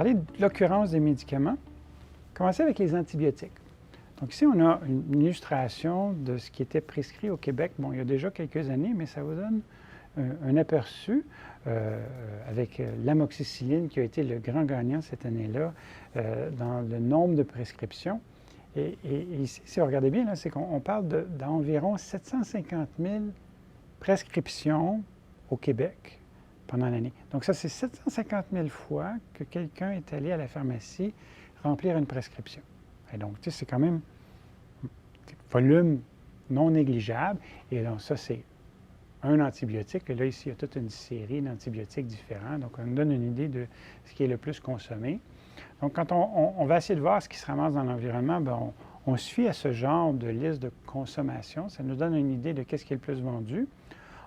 parler de l'occurrence des médicaments. Commencer avec les antibiotiques. Donc ici, on a une illustration de ce qui était prescrit au Québec, bon, il y a déjà quelques années, mais ça vous donne un aperçu avec l'amoxicilline qui a été le grand gagnant cette année-là dans le nombre de prescriptions. Et ici, si vous regardez bien, c'est qu'on parle d'environ 750 000 prescriptions au Québec pendant l'année. Donc ça, c'est 750 000 fois que quelqu'un est allé à la pharmacie remplir une prescription. Et donc, tu sais, c'est quand même un volume non négligeable. Et donc, ça, c'est un antibiotique. Et là, ici, il y a toute une série d'antibiotiques différents. Donc, on nous donne une idée de ce qui est le plus consommé. Donc, quand on va essayer de voir ce qui se ramasse dans l'environnement, bien, on se fie à ce genre de liste de consommation. Ça nous donne une idée de qu'est-ce qui est le plus vendu.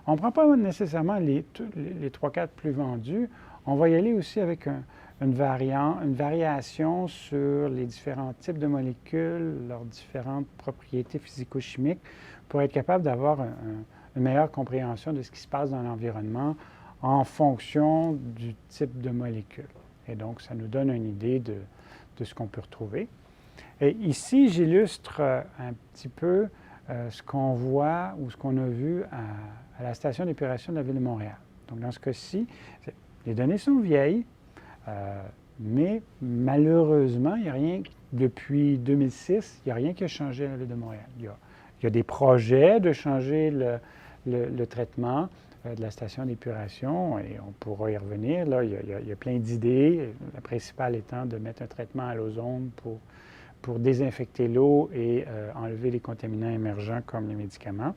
On ne prend pas nécessairement les 3-4 plus vendus. On va y aller aussi avec une variation sur les différents types de molécules, leurs différentes propriétés physico-chimiques, pour être capable d'avoir une meilleure compréhension de ce qui se passe dans l'environnement en fonction du type de molécule. Et donc, ça nous donne une idée de ce qu'on peut retrouver. Et ici, j'illustre un petit peu ce qu'on voit ou ce qu'on a vu à la station d'épuration de la Ville de Montréal. Donc, dans ce cas-ci, les données sont vieilles, mais malheureusement, il n'y a rien, depuis 2006, il n'y a rien qui a changé à la Ville de Montréal. Il y a des projets de changer le traitement de la station d'épuration, et on pourra y revenir. Là, il y a plein d'idées, la principale étant de mettre un traitement à l'ozone pour désinfecter l'eau et enlever les contaminants émergents comme les médicaments.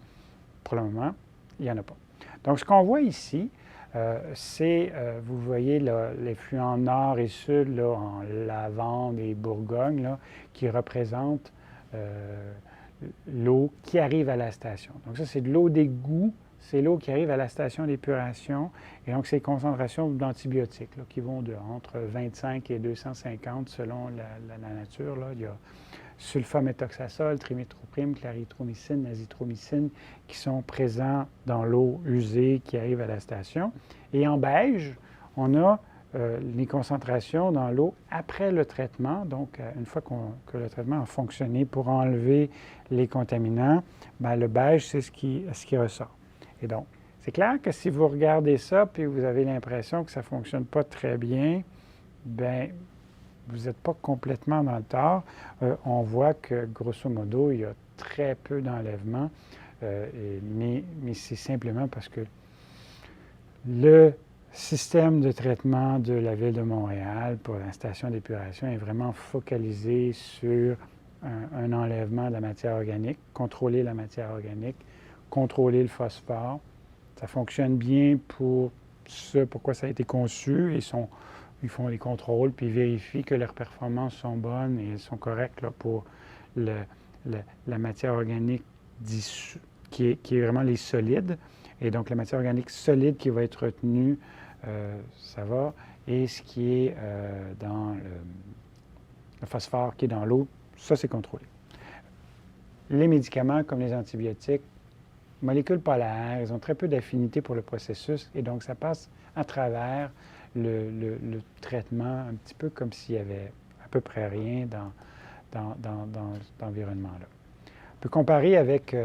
Pour le moment, il n'y en a pas. Donc, ce qu'on voit ici, c'est, vous voyez les fluents nord et sud là, en Lavande et Bourgogne, là, qui représentent l'eau qui arrive à la station. Donc ça, c'est de l'eau d'égout, c'est l'eau qui arrive à la station d'épuration, et donc c'est les concentrations d'antibiotiques là, qui vont entre 25 et 250 selon la nature. Là. Il y a sulfaméthoxazole, triméthoprim, clarithromycine, azithromycine qui sont présents dans l'eau usée qui arrive à la station. Et en beige, on a les concentrations dans l'eau après le traitement. Donc, une fois que le traitement a fonctionné pour enlever les contaminants, bien, le beige, c'est ce qui ressort. Et donc, c'est clair que si vous regardez ça puis vous avez l'impression que ça ne fonctionne pas très bien, bien, vous n'êtes pas complètement dans le tort. On voit que, grosso modo, il y a très peu d'enlèvements, mais c'est simplement parce que le système de traitement de la Ville de Montréal pour la station d'épuration est vraiment focalisé sur un enlèvement de la matière organique, contrôler la matière organique, contrôler le phosphore. Ça fonctionne bien pour ce pourquoi ça a été conçu. Ils font les contrôles puis ils vérifient que leurs performances sont bonnes et sont correctes là, pour la matière organique qui est vraiment les solides. Et donc, la matière organique solide qui va être retenue, ça va. Et ce qui est dans le phosphore qui est dans l'eau, ça, c'est contrôlé. Les médicaments, comme les antibiotiques, molécules polaires, ils ont très peu d'affinité pour le processus et donc ça passe à travers le traitement un petit peu comme s'il y avait à peu près rien dans cet environnement-là. On peut comparer avec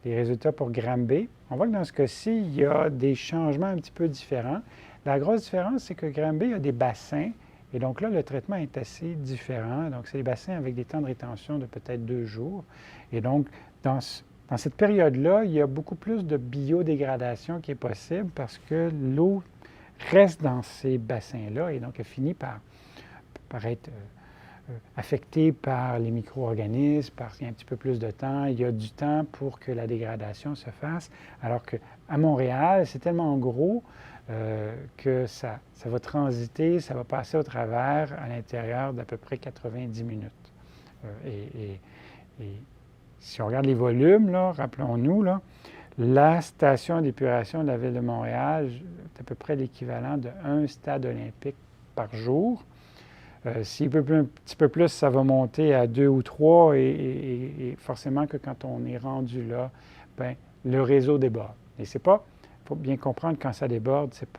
les résultats pour gramme B. On voit que dans ce cas-ci, il y a des changements un petit peu différents. La grosse différence, c'est que gramme B a des bassins et donc là, le traitement est assez différent. Donc, c'est des bassins avec des temps de rétention de peut-être 2 jours. Et donc, dans cette période-là, il y a beaucoup plus de biodégradation qui est possible parce que l'eau reste dans ces bassins-là et donc elle finit par être affectée par les micro-organismes, parce qu'il y a un petit peu plus de temps. Il y a du temps pour que la dégradation se fasse, alors qu'à Montréal, c'est tellement gros que ça va transiter, ça va passer au travers à l'intérieur d'à peu près 90 minutes. Et si on regarde les volumes, là, rappelons-nous, là, la station d'épuration de la Ville de Montréal est à peu près l'équivalent d'1 stade olympique par jour. S'il peut un petit peu plus, ça va monter à 2 ou 3 et forcément que quand on est rendu là, bien, le réseau déborde. Et c'est pas, il faut bien comprendre quand ça déborde, c'est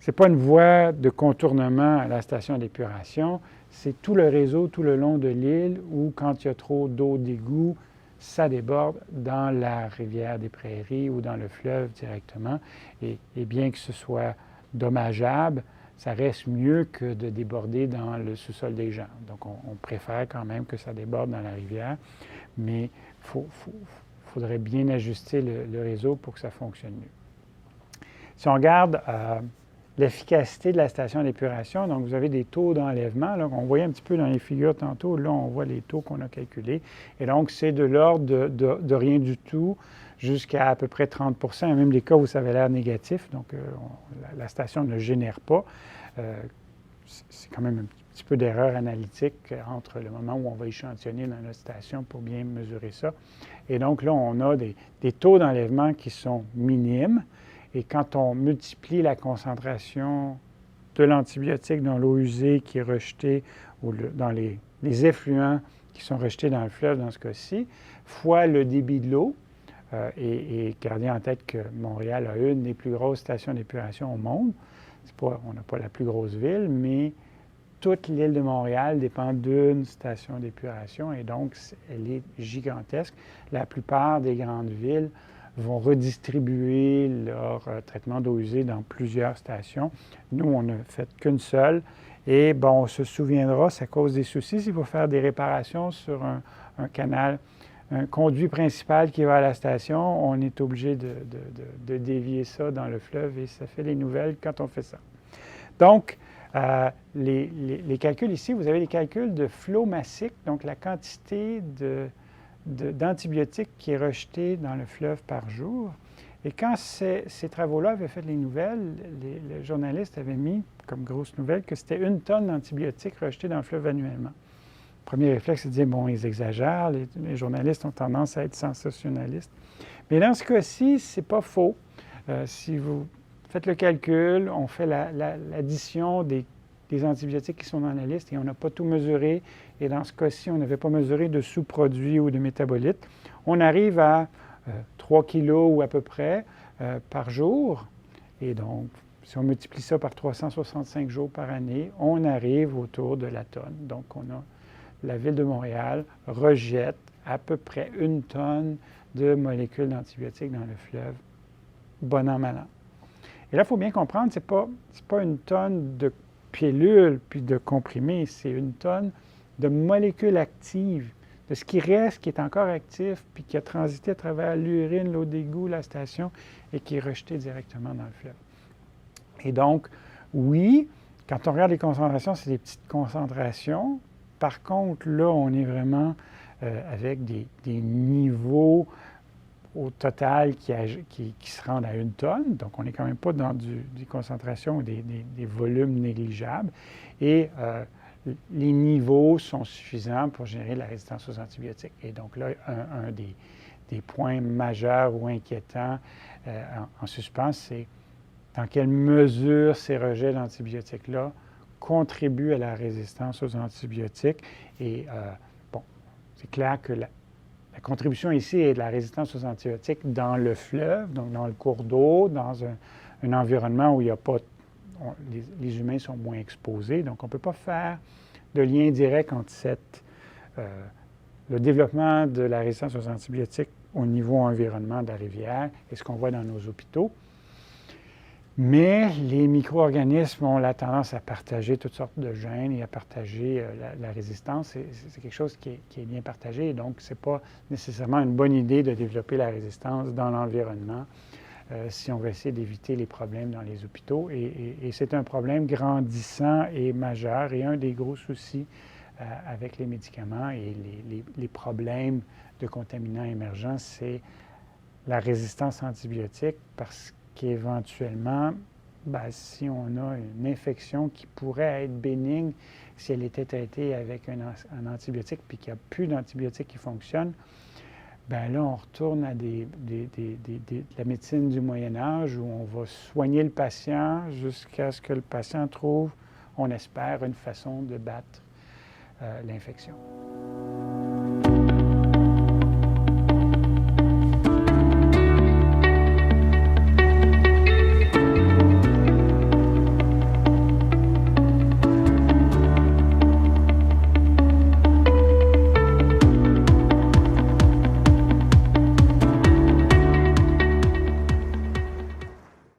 c'est pas une voie de contournement à la station d'épuration, c'est tout le réseau tout le long de l'île où, quand il y a trop d'eau d'égout, ça déborde dans la rivière des Prairies ou dans le fleuve directement. Et bien que ce soit dommageable, ça reste mieux que de déborder dans le sous-sol des gens. Donc, on préfère quand même que ça déborde dans la rivière, mais il faudrait bien ajuster le réseau pour que ça fonctionne mieux. Si on regarde l'efficacité de la station d'épuration, donc vous avez des taux d'enlèvement. Là, on voyait un petit peu dans les figures tantôt, là on voit les taux qu'on a calculés. Et donc c'est de l'ordre de rien du tout jusqu'à peu près 30 %. Il y a même des cas où ça avait l'air négatif, donc la station ne génère pas. C'est quand même un petit peu d'erreur analytique entre le moment où on va échantillonner dans notre station pour bien mesurer ça. Et donc là, on a des taux d'enlèvement qui sont minimes. Et quand on multiplie la concentration de l'antibiotique dans l'eau usée qui est rejetée, ou dans les effluents qui sont rejetés dans le fleuve dans ce cas-ci, fois le débit de l'eau, et gardez en tête que Montréal a une des plus grosses stations d'épuration au monde. On n'a pas la plus grosse ville, mais toute l'île de Montréal dépend d'une station d'épuration et donc elle est gigantesque. La plupart des grandes villes vont redistribuer leur traitement d'eau usée dans plusieurs stations. Nous, on n'a fait qu'une seule. Et bon, on se souviendra, ça cause des soucis s'il faut faire des réparations sur un canal, un conduit principal qui va à la station. On est obligé de dévier ça dans le fleuve et ça fait les nouvelles quand on fait ça. Donc, les calculs ici, vous avez les calculs de flot massique, donc la quantité d'antibiotiques qui est rejeté dans le fleuve par jour. Et quand ces travaux-là avaient fait les nouvelles, les journalistes avaient mis comme grosse nouvelle que c'était 1 tonne d'antibiotiques rejetés dans le fleuve annuellement. Le premier réflexe, c'est de dire, bon, ils exagèrent, les journalistes ont tendance à être sensationnalistes. Mais dans ce cas-ci, c'est pas faux. Si vous faites le calcul, on fait l'addition des antibiotiques qui sont dans la liste et on n'a pas tout mesuré. Et dans ce cas-ci, on n'avait pas mesuré de sous-produits ou de métabolites. On arrive à 3 kilos ou à peu près par jour. Et donc, si on multiplie ça par 365 jours par année, on arrive autour de la tonne. Donc, la Ville de Montréal rejette à peu près 1 tonne de molécules d'antibiotiques dans le fleuve, bon an, mal an. Et là, il faut bien comprendre, ce n'est pas 1 tonne de pilules puis de comprimés, c'est 1 tonne de molécules actives, de ce qui reste, qui est encore actif, puis qui a transité à travers l'urine, l'eau d'égout, la station, et qui est rejeté directement dans le fleuve. Et donc, oui, quand on regarde les concentrations, c'est des petites concentrations. Par contre, là, on est vraiment avec des niveaux au total qui se rendent à 1 tonne. Donc, on n'est quand même pas dans des concentrations ou des volumes négligeables. Et les niveaux sont suffisants pour générer la résistance aux antibiotiques. Et donc là, un des points majeurs ou inquiétants en suspens, c'est dans quelle mesure ces rejets d'antibiotiques-là contribuent à la résistance aux antibiotiques. Et bon, c'est clair que la contribution ici est de la résistance aux antibiotiques dans le fleuve, donc dans le cours d'eau, dans un environnement où il n'y a pas les humains sont moins exposés. Donc, on ne peut pas faire de lien direct entre le développement de la résistance aux antibiotiques au niveau environnement de la rivière et ce qu'on voit dans nos hôpitaux. Mais les micro-organismes ont la tendance à partager toutes sortes de gènes et à partager la résistance. C'est quelque chose qui est bien partagé. Donc, ce n'est pas nécessairement une bonne idée de développer la résistance dans l'environnement si on veut essayer d'éviter les problèmes dans les hôpitaux. Et c'est un problème grandissant et majeur. Et un des gros soucis avec les médicaments et les problèmes de contaminants émergents, c'est la résistance antibiotique parce qu'éventuellement, si on a une infection qui pourrait être bénigne si elle était traitée avec un antibiotique puis qu'il n'y a plus d'antibiotiques qui fonctionnent, là, on retourne à de la médecine du Moyen Âge où on va soigner le patient jusqu'à ce que le patient trouve, on espère, une façon de battre l'infection.